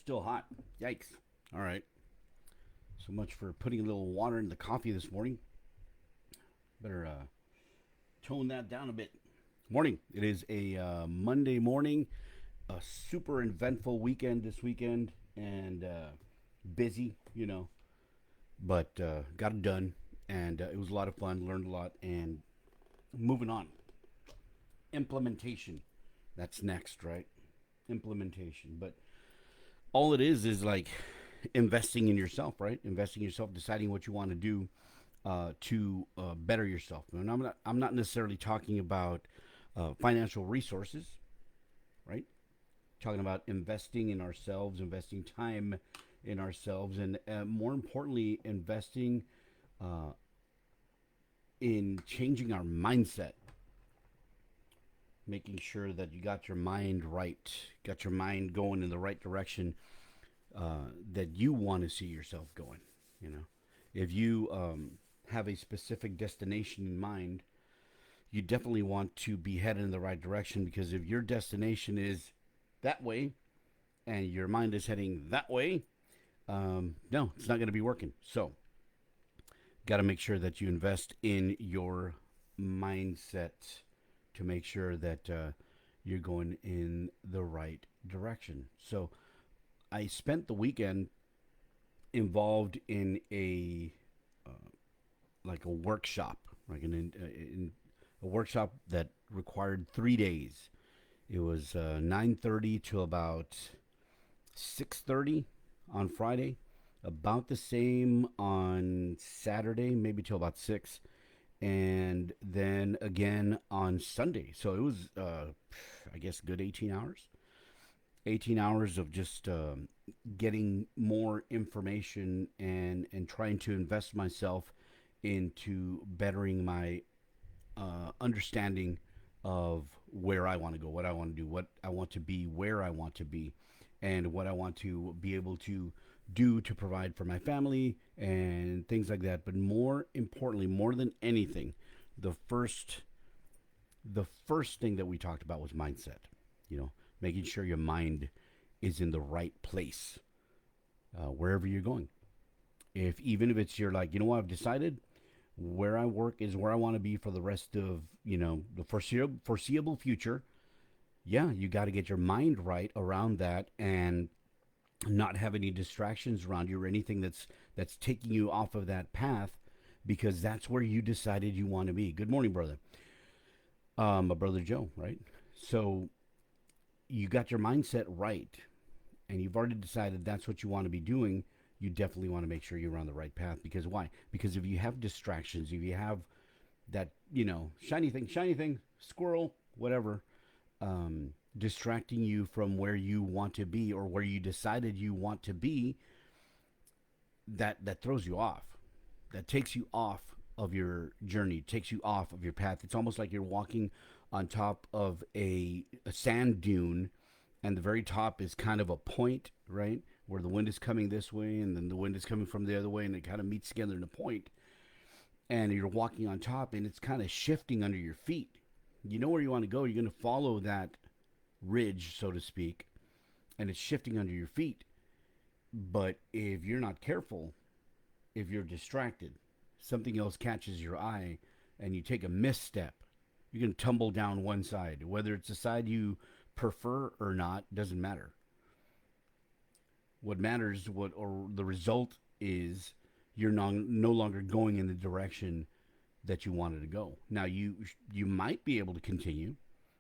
Still hot. Yikes. All right. So much for putting a little water in the coffee this morning. Better tone that down a bit. Morning. It is a Monday morning. A super eventful weekend this weekend and busy, but got it done. And it was a lot of fun. Learned a lot. And moving on. Implementation. That's next, right? Implementation. But all it is like investing in yourself, right? Investing in yourself, deciding what you want to do to better yourself. And I'm not necessarily talking about financial resources, right? Talking about investing in ourselves, investing time in ourselves, and more importantly, investing uh, in changing our mindset, making sure that you got your mind right, got your mind going in the right direction that you want to see yourself going. You know, if you have a specific destination in mind, you definitely want to be headed in the right direction because if your destination is that way and your mind is heading that way, no, it's not going to be working. So, got to make sure that you invest in your mindset to make sure that you're going in the right direction. So, I spent the weekend involved in a like a workshop, like in a workshop that required 3 days. It was 9:30 to about 6:30 on Friday, about the same on Saturday, maybe till about 6, and then again on Sunday. So it was, I guess, good 18 hours. 18 hours of just getting more information and trying to invest myself into bettering my understanding of where I want to go, what I want to do, what I want to be, where I want to be, and what I want to be able to do to provide for my family and things like that. But more importantly, more than anything, the first the first thing that we talked about was mindset. You know, making sure your mind is in the right place wherever you're going. If even if it's you're like, what, I've decided where I work is where I want to be for the rest of the foreseeable future. Yeah, you got to get your mind right around that and not have any distractions around you or anything that's taking you off of that path because that's where you decided you want to be. Good morning, brother. My brother Joe, right? So you got your mindset right and you've already decided that's what you want to be doing, you definitely want to make sure you're on the right path. Because why? Because if you have distractions, if you have that, shiny thing, squirrel, whatever, distracting you from where you want to be or where you decided you want to be, that throws you off. That takes you off of your journey, takes you off of your path. It's almost like you're walking on top of a sand dune, and the very top is kind of a point, right? Where the wind is coming this way, and then the wind is coming from the other way, and it kind of meets together in a point. And you're walking on top, and it's kind of shifting under your feet. You know where you want to go. You're going to follow that ridge, so to speak, and it's shifting under your feet. But if you're not careful, if you're distracted, something else catches your eye, and you take a misstep, you're going to tumble down one side. Whether it's the side you prefer or not doesn't matter. What matters, what or the result is, you're no longer going in the direction that you wanted to go. Now you might be able to continue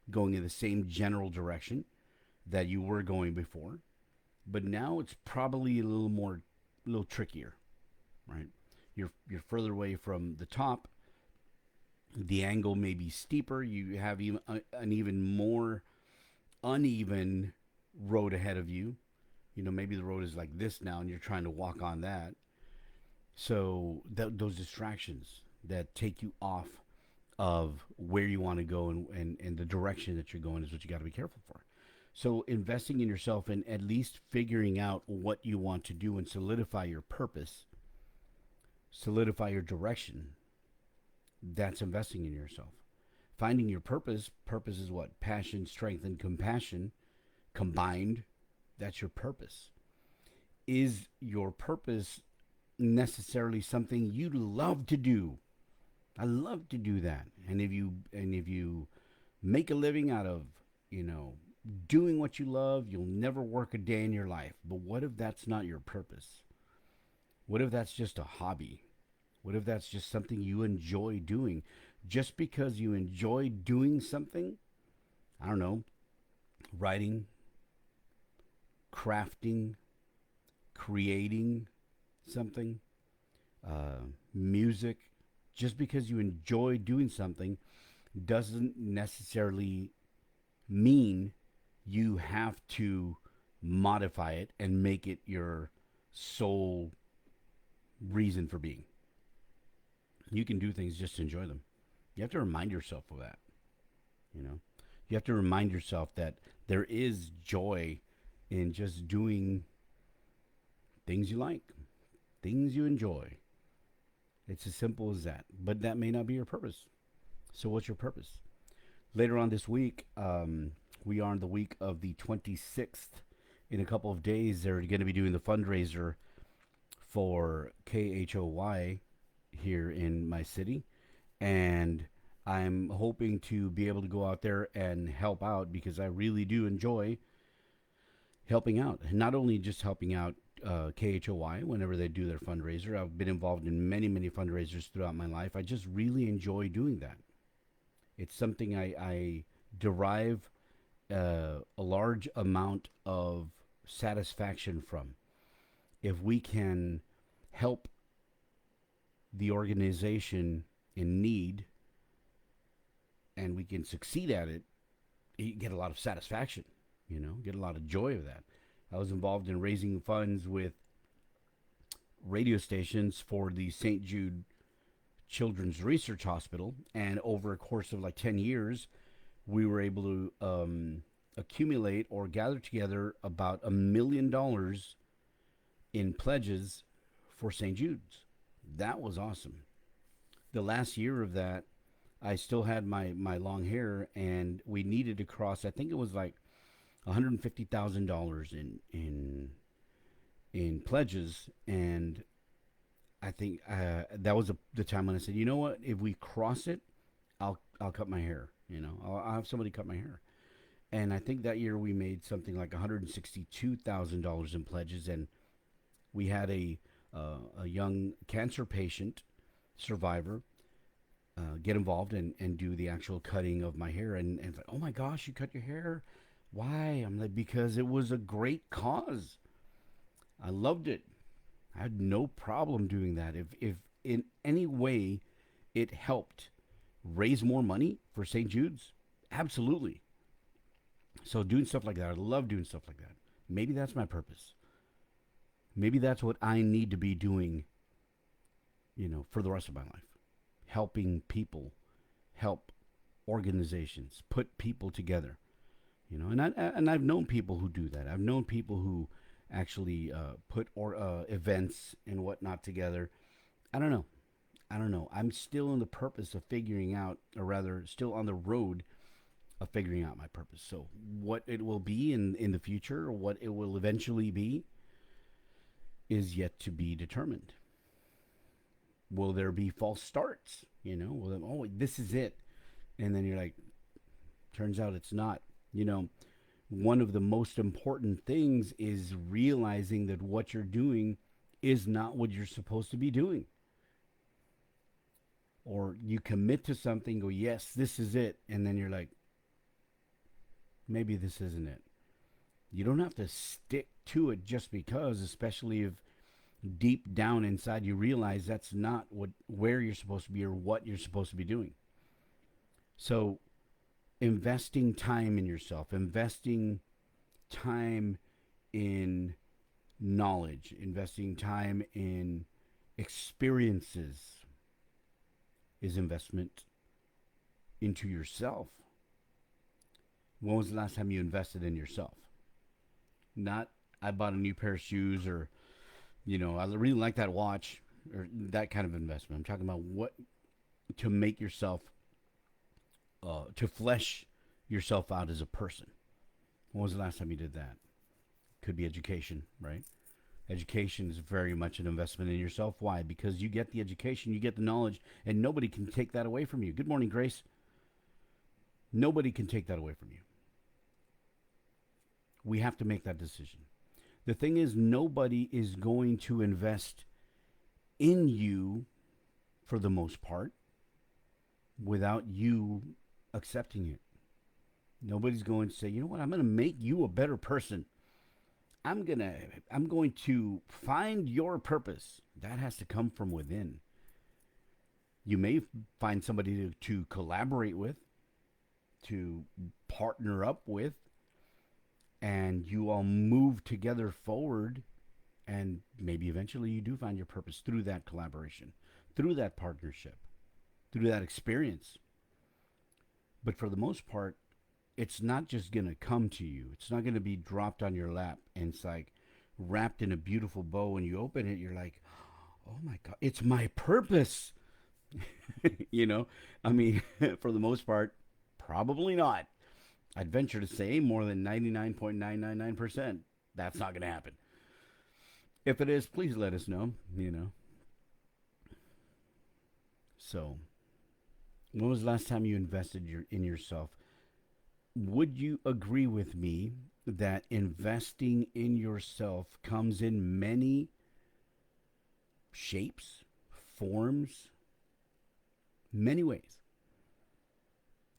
going in the same general direction that you were going before, but now it's probably a little trickier, right? You're further away from the top. The angle may be steeper. You have an even more uneven road ahead of you. Maybe the road is like this now, and you're trying to walk on that. So those distractions that take you off of where you want to go and the direction that you're going is what you got to be careful for. So investing in yourself and at least figuring out what you want to do and solidify your purpose, solidify your direction, that's investing in yourself. Finding your purpose. Purpose is what? Passion, strength, and compassion combined. That's your purpose. is your purpose necessarily something you love to do? I love to do that. And if you make a living out of, you know, doing what you love, you'll never work a day in your life. But what if that's not your purpose? What if that's just a hobby? What if that's just something you enjoy doing? Just because you enjoy doing something, I don't know, writing, crafting, creating something, music, just because you enjoy doing something doesn't necessarily mean you have to modify it and make it your sole reason for being. You can do things just to enjoy them. You have to remind yourself of that, you know. You have to remind yourself that there is joy in just doing things you like, things you enjoy. It's as simple as that. But that may not be your purpose. So, what's your purpose? Later on this week, we are in the week of the 26th. In a couple of days, they're going to be doing the fundraiser for KHOY here in my city. And I'm hoping to be able to go out there and help out because I really do enjoy helping out. Not only just helping out KHOY whenever they do their fundraiser. I've been involved in many, many fundraisers throughout my life. I just really enjoy doing that. It's something I derive a large amount of satisfaction from. If we can help the organization in need and we can succeed at it, you get a lot of satisfaction, you know, get a lot of joy of that. I was involved in raising funds with radio stations for the St. Jude Children's Research Hospital, and over a course of like 10 years, we were able to accumulate or gather together about $1 million in pledges for St. Jude's. That was awesome. The last year of that, I still had my long hair, and we needed to cross, I think it was like $150,000 in pledges, and I think that was the time when I said, you know what, if we cross it, I'll cut my hair. You know, I'll have somebody cut my hair. And I think that year we made something like $162,000 in pledges, and we had a young cancer patient survivor get involved and do the actual cutting of my hair, and it's like, oh my gosh, you cut your hair? Why? I'm like, because it was a great cause. I loved it. I had no problem doing that. If in any way it helped raise more money for St. Jude's, absolutely. So doing stuff like that, I love doing stuff like that. Maybe that's my purpose. Maybe that's what I need to be doing, you know, for the rest of my life. Helping people, help organizations, put people together. You know, and I've known people who do that. I've known people who actually put events and whatnot together. I don't know. I don't know. I'm still in the purpose of figuring out, or rather, still on the road of figuring out my purpose. So, what it will be in the future, or what it will eventually be, is yet to be determined. Will there be false starts? You know, oh, this is it. And then you're like, turns out it's not. You know, one of the most important things is realizing that what you're doing is not what you're supposed to be doing. Or you commit to something, go, yes, this is it. And then you're like, maybe this isn't it. You don't have to stick to it just because, especially if deep down inside you realize that's not where you're supposed to be or what you're supposed to be doing. So investing time in yourself, investing time in knowledge, investing time in experiences is investment into yourself. When was the last time you invested in yourself? Not, I bought a new pair of shoes, or, you know, I really like that watch, or that kind of investment. I'm talking about what to make yourself, to flesh yourself out as a person. When was the last time you did that? Could be education, right? Education is very much an investment in yourself. Why? Because you get the education, you get the knowledge, and nobody can take that away from you. Good morning, Grace. Nobody can take that away from you. We have to make that decision. The thing is, nobody is going to invest in you for the most part without you accepting it. Nobody's going to say, you know what, I'm going to make you a better person. I'm going to find your purpose. That has to come from within. You may find somebody to collaborate with, to partner up with, and you all move together forward, and maybe eventually you do find your purpose through that collaboration, through that partnership, through that experience. But for the most part, it's not just going to come to you. It's not going to be dropped on your lap and it's like wrapped in a beautiful bow, and you open it, you're like, oh my God, it's my purpose. you know, I mean, for the most part, probably not. I'd venture to say more than 99.999%. That's not going to happen. If it is, please let us know, you know. So, when was the last time you invested in yourself? Would you agree with me that investing in yourself comes in many shapes, forms, many ways?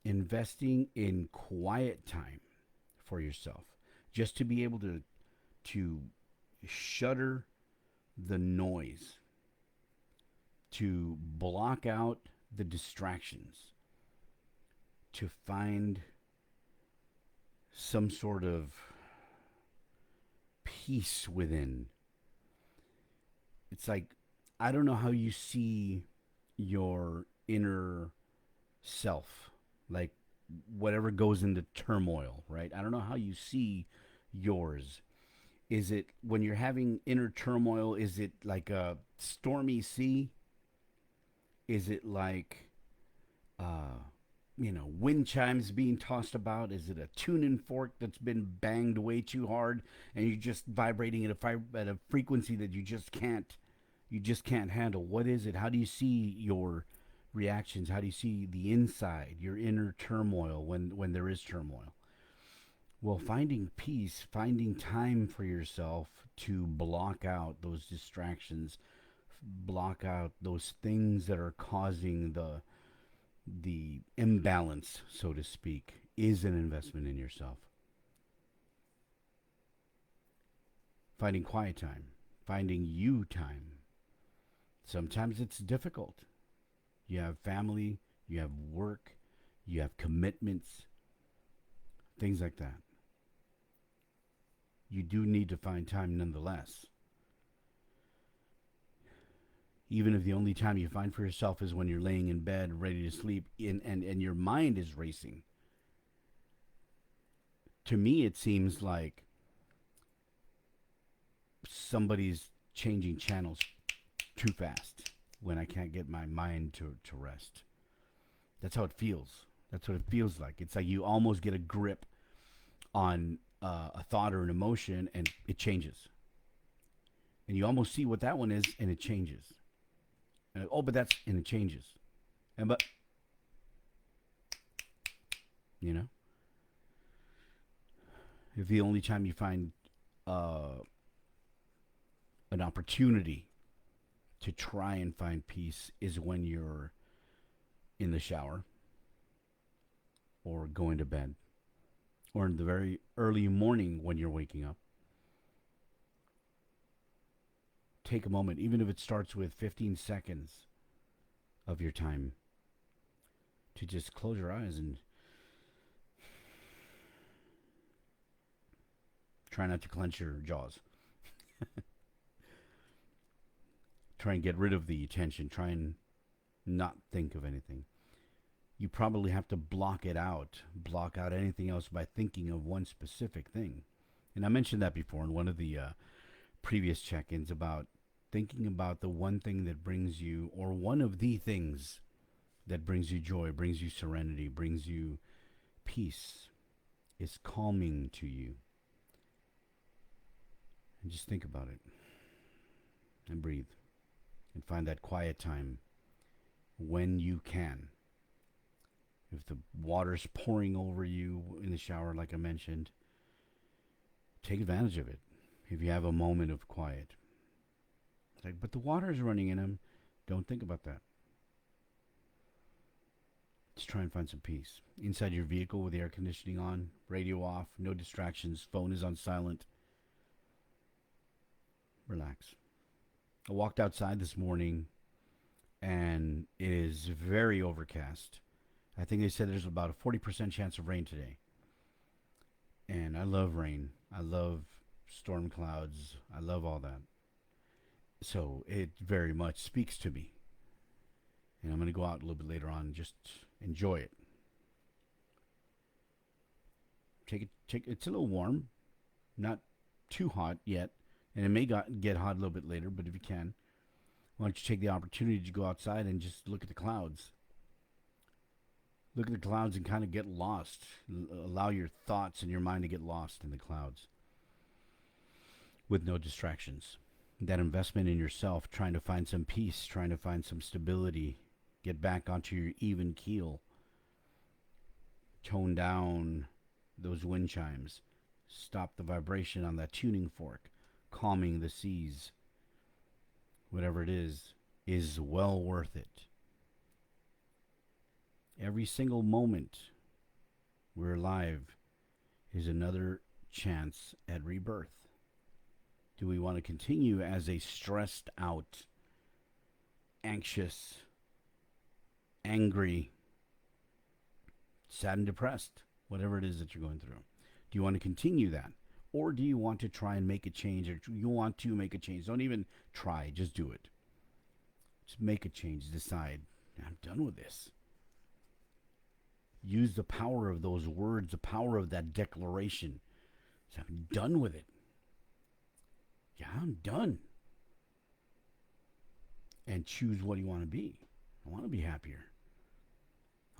Investing in quiet time for yourself, just to be able to shutter the noise, to block out the distractions, to find some sort of peace within. It's like, I don't know how you see your inner self, like whatever goes into turmoil, right? I don't know how you see yours. Is it when you're having inner turmoil, is it like a stormy sea? Is it like wind chimes being tossed about? Is it a tuning fork that's been banged way too hard and you're just vibrating at a frequency that you just can't handle? What is it? How do you see your reactions? How do you see the inside, your inner turmoil when there is turmoil? Well, finding peace, finding time for yourself to block out those distractions, block out those things that are causing the imbalance, so to speak, is an investment in yourself. Finding quiet time, finding you time. Sometimes it's difficult. You have family, you have work, you have commitments, things like that. You do need to find time nonetheless. Even if the only time you find for yourself is when you're laying in bed ready to sleep and your mind is racing. To me, it seems like somebody's changing channels too fast when I can't get my mind to rest. That's how it feels. That's what it feels like. It's like you almost get a grip on a thought or an emotion and it changes. And you almost see what that one is and it changes. And and it changes. But you know, if the only time you find uh, an opportunity to try and find peace is when you're in the shower or going to bed or in the very early morning when you're waking up, take a moment, even if it starts with 15 seconds of your time, to just close your eyes and try not to clench your jaws. Try and get rid of the tension. Try and not think of anything. You probably have to block it out, block out anything else by thinking of one specific thing. And I mentioned that before in one of the previous check-ins about thinking about the one thing that brings you, or one of the things that brings you joy, brings you serenity, brings you peace, is calming to you. And just think about it. and breathe and find that quiet time when you can. If the water's pouring over you in the shower, like I mentioned, take advantage of it. If you have a moment of quiet, it's like, but the water's running in them. Don't think about that. Just try and find some peace. Inside your vehicle with the air conditioning on, radio off, no distractions, phone is on silent. Relax. I walked outside this morning and it is very overcast. I think they said there's about a 40% chance of rain today. And I love rain. I love storm clouds. I love all that. So it very much speaks to me. And I'm going to go out a little bit later on and just enjoy it. It's a little warm, not too hot yet. And it may get hot a little bit later, but if you can, why don't you take the opportunity to go outside and just look at the clouds? Look at the clouds and kind of get lost. Allow your thoughts and your mind to get lost in the clouds with no distractions. That investment in yourself, trying to find some peace, trying to find some stability, get back onto your even keel, tone down those wind chimes, stop the vibration on that tuning fork, calming the seas, whatever it is well worth it. Every single moment we're alive is another chance at rebirth. Do we want to continue as a stressed out, anxious, angry, sad and depressed, whatever it is that you're going through? Do you want to continue that? Or do you want to try and make a change? Or you want to make a change? Don't even try, just do it. Just make a change, decide, I'm done with this. Use the power of those words, the power of that declaration. So I'm done with it. Yeah, I'm done. And choose what you want to be. I want to be happier.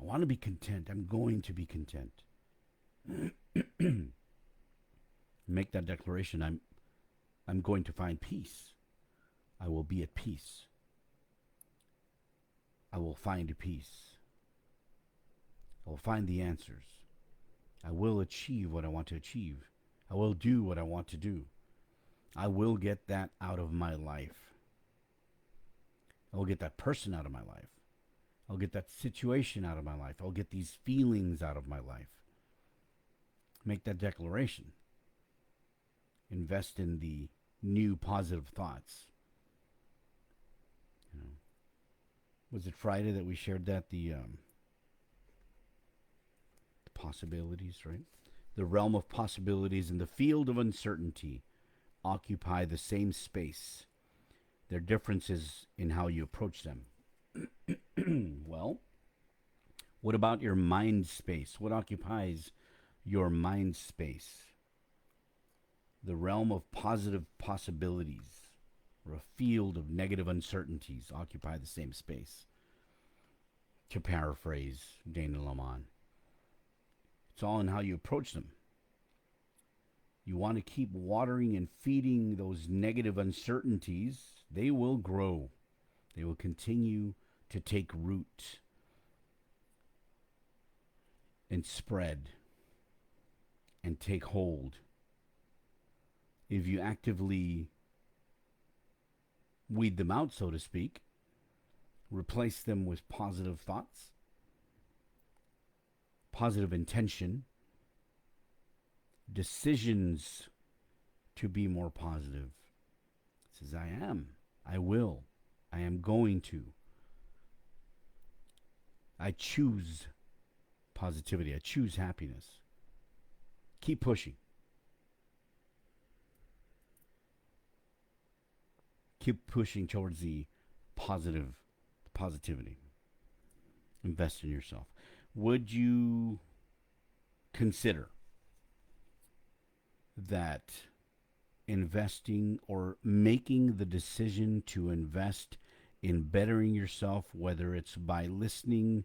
I want to be content. I'm going to be content. Make that declaration. I'm going to find peace. I will be at peace. I will find peace. I will find the answers. I will achieve what I want to achieve. I will do what I want to do. I will get that out of my life. I will get that person out of my life. I'll get that situation out of my life. I'll get these feelings out of my life. Make that declaration. Invest in the new positive thoughts. You know, was it Friday that we shared that the possibilities, right? The realm of possibilities and the field of uncertainty occupy the same space. There are differences in how you approach them. Well, what about your mind space? What occupies your mind space? The realm of positive possibilities or a field of negative uncertainties occupy the same space. To paraphrase Dana Lamont, it's all in how you approach them. You want to keep watering and feeding those negative uncertainties. They will grow. They will continue to take root and spread and take hold. If you actively weed them out, so to speak, replace them with positive thoughts, positive intention, decisions to be more positive. It says, I am, I will, I am going to. I choose positivity. I choose happiness. Keep pushing. Keep pushing towards the positivity. Invest in yourself. Would you consider that investing or making the decision to invest in bettering yourself, whether it's by listening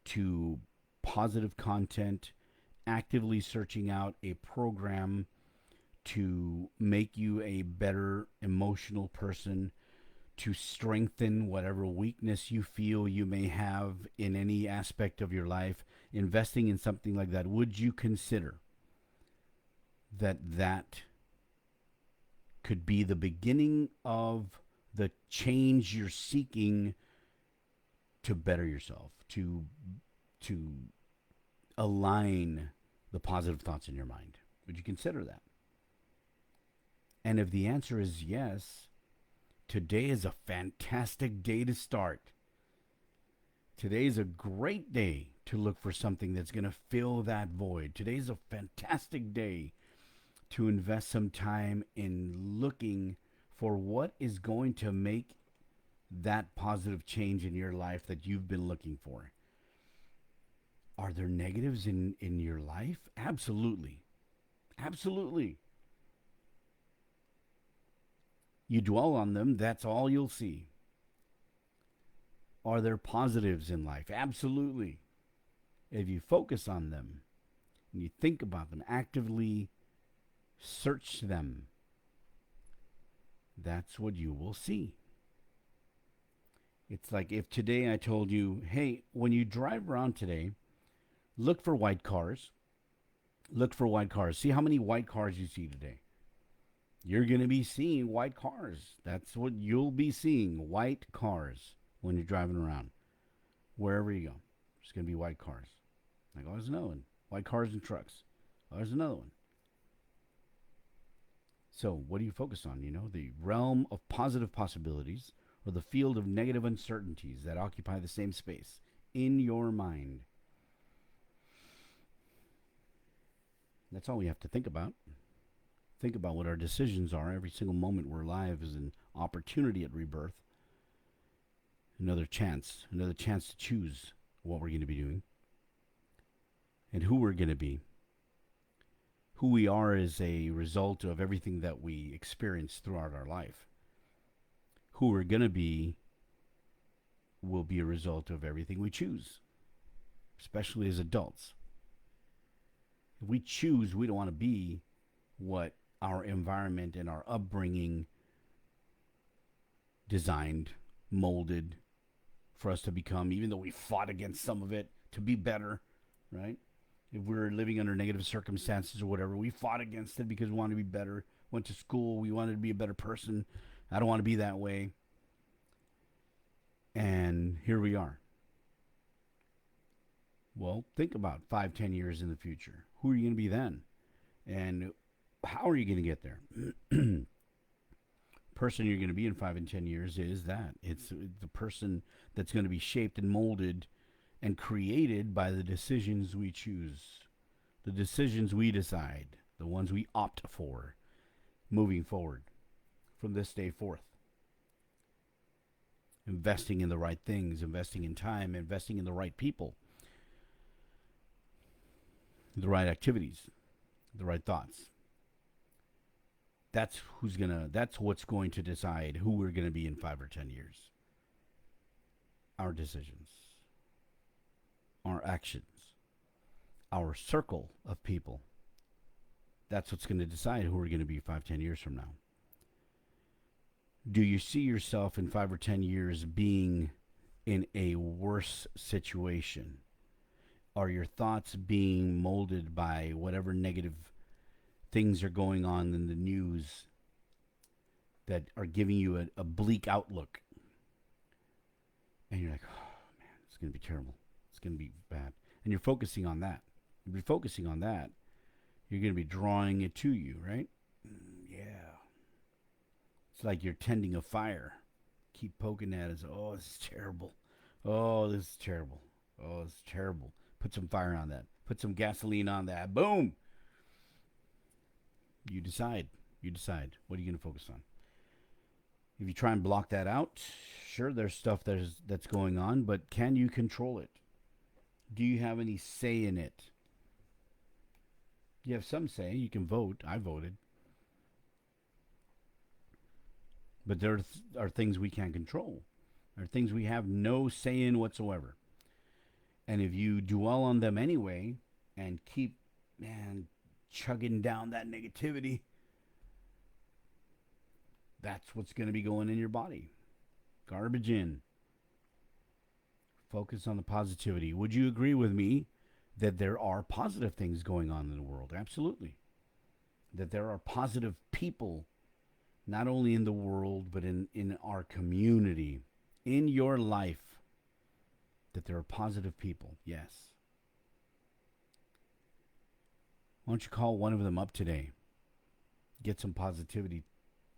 to positive content, actively searching out a program to make you a better emotional person, to strengthen whatever weakness you feel you may have in any aspect of your life, investing in something like that, would you consider that could be the beginning of the change you're seeking to better yourself, to align the positive thoughts in your mind? Would you consider that? And if the answer is yes, today is a fantastic day to start. Today is a great day to look for something that's going to fill that void. Today is a fantastic day to invest some time in looking for what is going to make that positive change in your life that you've been looking for. Are there negatives in your life? Absolutely. Absolutely. You dwell on them, that's all you'll see. Are there positives in life? Absolutely. If you focus on them and you think about them, actively search them, that's what you will see. It's like if today I told you, hey, when you drive around today, look for white cars. Look for white cars. See how many white cars you see today. You're going to be seeing white cars. That's what you'll be seeing, white cars when you're driving around. Wherever you go, there's going to be white cars. Like, oh, there's another one. White cars and trucks. Oh, there's another one. So what do you focus on? You know, the realm of positive possibilities or the field of negative uncertainties that occupy the same space in your mind. That's all we have to think about. Think about what our decisions are. Every single moment we're alive is an opportunity at rebirth. Another chance to choose what we're going to be doing and who we're going to be. Who we are is a result of everything that we experience throughout our life. Who we're going to be will be a result of everything we choose, especially as adults. If we choose we don't want to be what our environment and our upbringing designed, molded for us to become, even though we fought against some of it to be better, right? If we're living under negative circumstances or whatever, we fought against it because we wanted to be better. Went to school, we wanted to be a better person. I don't want to be that way. And here we are. Well, think about 5, 10 years in the future. Who are you going to be then? And how are you going to get there? Person you're going to be in 5 and 10 years is that. It's the person that's going to be shaped and molded and created by the decisions we choose, the decisions we decide, the ones we opt for moving forward from this day forth. Investing in the right things, investing in time, investing in the right people, the right activities, the right thoughts. That's what's going to decide who we're going to be in 5 or 10 years. Our decisions, our actions, our circle of people. That's what's going to decide who we're going to be 5, 10 years from now. Do you see yourself in 5 or 10 years being in a worse situation? Are your thoughts being molded by whatever negative things are going on in the news that are giving you a bleak outlook? And you're like, oh, man, it's going to be terrible. It's going to be bad. And you're focusing on that. If you're focusing on that, you're going to be drawing it to you, right? Yeah. It's like you're tending a fire. Keep poking at it. Oh, this is terrible. Oh, this is terrible. Oh, it's terrible. Put some fire on that. Put some gasoline on that. Boom. You decide. What are you going to focus on? If you try and block that out, sure, there's stuff that's going on, but can you control it? Do you have any say in it? You have some say. You can vote. I voted. But there are things we can't control. There are things we have no say in whatsoever. And if you dwell on them anyway and keep, chugging down that negativity, that's what's going to be going in your body. Garbage in. Focus on the positivity. Would you agree with me that there are positive things going on in the world? Absolutely. That there are positive people, not only in the world, but in our community, in your life, that there are positive people. Yes. Why don't you call one of them up today? Get some positivity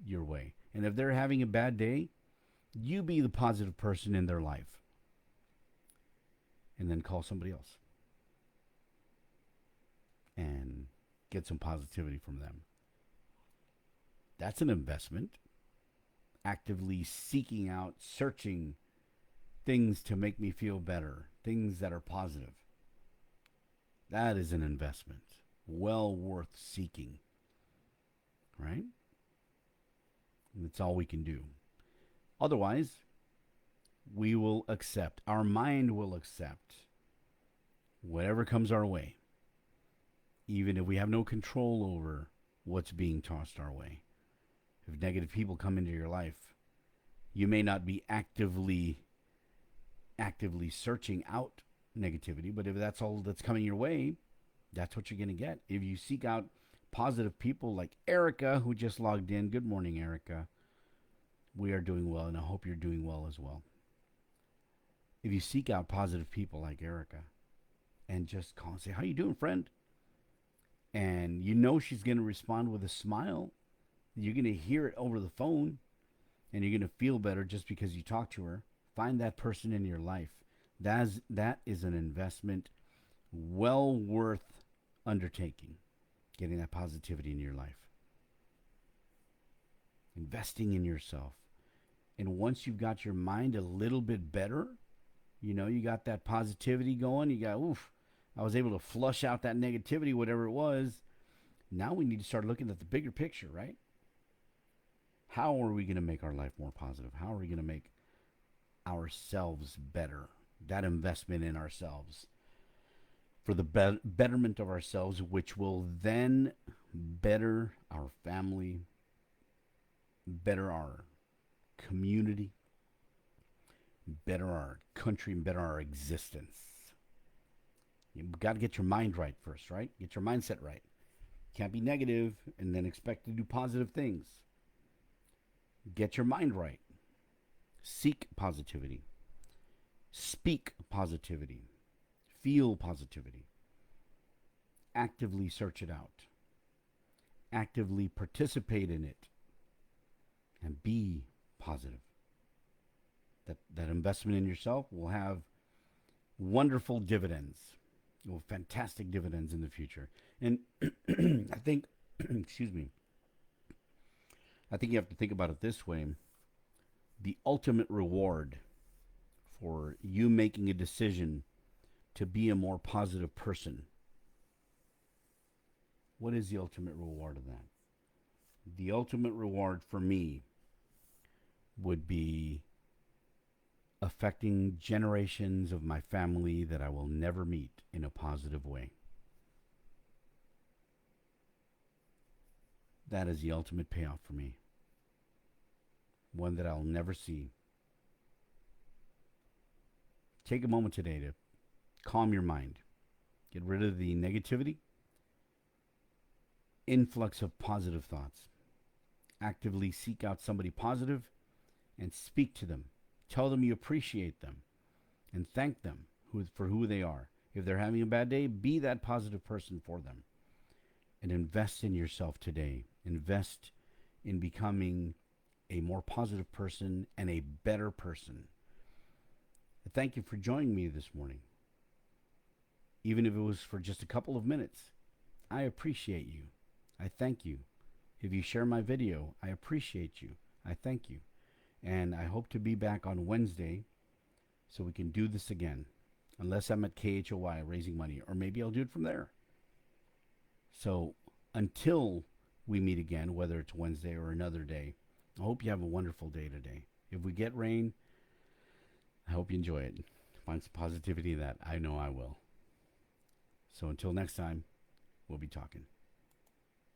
your way. And if they're having a bad day, you be the positive person in their life. And then call somebody else. And get some positivity from them. That's an investment. Actively seeking out, searching things to make me feel better, things that are positive. That is an investment. Well worth seeking. Right? And that's all we can do. Otherwise, we will accept. Our mind will accept whatever comes our way, even if we have no control over what's being tossed our way. If negative people come into your life, you may not be actively searching out negativity, but if that's all that's coming your way, that's what you're going to get. If you seek out positive people like Erica, who just logged in. Good morning, Erica. We are doing well, and I hope you're doing well as well. If you seek out positive people like Erica and just call and say, how you doing, friend? And you know she's going to respond with a smile. You're going to hear it over the phone, and you're going to feel better just because you talk to her. Find that person in your life. That is an investment well worth undertaking, getting that positivity in your life. Investing in yourself. And once you've got your mind a little bit better, you know, you got that positivity going, you got, I was able to flush out that negativity, whatever it was. Now we need to start looking at the bigger picture, right? How are we going to make our life more positive? How are we going to make ourselves better? That investment in ourselves for the betterment of ourselves, which will then better our family, better our community, better our country, and better our existence. You've got to get your mind right first, right? Get your mindset right. Can't be negative and then expect to do positive things. Get your mind right. Seek positivity. Speak positivity. Feel positivity. Actively search it out. Actively participate in it. And be positive. That investment in yourself will have wonderful dividends. Well, fantastic dividends in the future. And I think, excuse me, I think you have to think about it this way. The ultimate reward for you making a decision to be a more positive person. What is the ultimate reward of that? The ultimate reward for me would be affecting generations of my family that I will never meet in a positive way. That is the ultimate payoff for me. One that I'll never see. Take a moment today to calm your mind. Get rid of the negativity. Influx of positive thoughts. Actively seek out somebody positive and speak to them. Tell them you appreciate them and thank them for who they are. If they're having a bad day, be that positive person for them. And invest in yourself today. Invest in becoming a more positive person and a better person. Thank you for joining me this morning. Even if it was for just a couple of minutes, I appreciate you. I thank you. If you share my video, I appreciate you. I thank you. And I hope to be back on Wednesday so we can do this again. Unless I'm at KHOY raising money, or maybe I'll do it from there. So until we meet again, whether it's Wednesday or another day, I hope you have a wonderful day today. If we get rain, I hope you enjoy it. Find some positivity in that. I know I will. So until next time, we'll be talking.